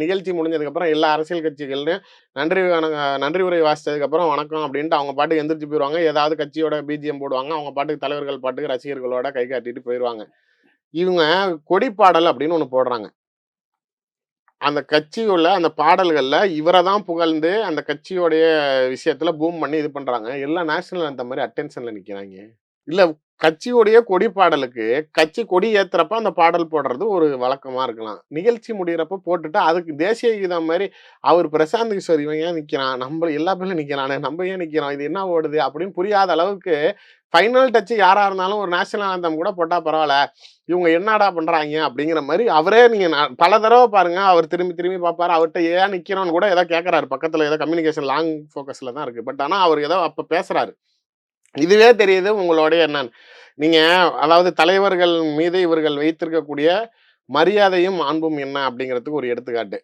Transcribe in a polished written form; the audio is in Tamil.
நிகழ்ச்சி முடிஞ்சதுக்கப்புறம் எல்லா அரசியல் கட்சிகள்லையும் நன்றி உரை வாசிச்சதுக்கப்புறம் வணக்கம் அப்படின்ட்டு அவங்க பாட்டுக்கு எந்திரிச்சு போயிடுவாங்க. ஏதாவது கட்சியோட பிஜிஎம் போடுவாங்க. அவங்க பாட்டுக்கு தலைவர்கள் பாட்டுக்கு ரசிகர்களோட கை காட்டிட்டு போயிடுவாங்க. இவங்க கொடிப்பாடல் அப்படின்னு ஒண்ணு போடுறாங்க. அந்த கட்சியுள்ள அந்த பாடல்கள்ல இவரை தான் புகழ்ந்து அந்த கட்சியோடைய விஷயத்துல பூம் பண்ணி இது பண்றாங்க. எல்லாம் நேஷனல் அந்த மாதிரி அட்டென்ஷன்ல நிக்கிறாங்க. இல்ல கட்சியுடைய கொடி பாடலுக்கு கட்சி கொடி ஏத்துறப்ப அந்த பாடல் போடுறது ஒரு வழக்கமா இருக்கலாம். நிகழ்ச்சி முடியிறப்ப போட்டுட்டு அதுக்கு தேசிய கீதம் மாரி அவர் பிரசாந்த் கிஷோர் இவன் ஏன் நிக்கிறான்? நம்ம எல்லா பேரும் நிக்கிறானே, நம்ம ஏன் நிக்கிறோம்? இது என்ன ஓடுது? அப்படின்னு புரியாத அளவுக்கு ஃபைனல் டச் யாரா இருந்தாலும் ஒரு நேஷனல் ஆந்தம் கூட போட்டா பரவால்ல. இவங்க என்னடா பண்றாய்ங்க? அப்படிங்கிற மாரி அவரே நீங்க பல தடவ பாருங்க. அவர் திரும்பி திரும்பி பார்ப்பாரு. அவர்ட்ட ஏன் நிக்கிறோம்னு கூட ஏதோ கேட்கறாரு. பக்கத்துல ஏதோ கம்யூனிகேஷன் லாங் ஃபோகஸ்ல தான் இருக்கு. பட் ஆனா அவர் ஏதோ அப்ப பேசுறாரு. இதுவே தெரியுது உங்களுடைய என்னன்னு. நீங்க அதாவது தலைவர்கள் மீது இவர்கள் வைத்திருக்கக்கூடிய மரியாதையும், அன்பும் என்ன அப்படிங்கிறதுக்கு ஒரு எடுத்துக்காட்டு.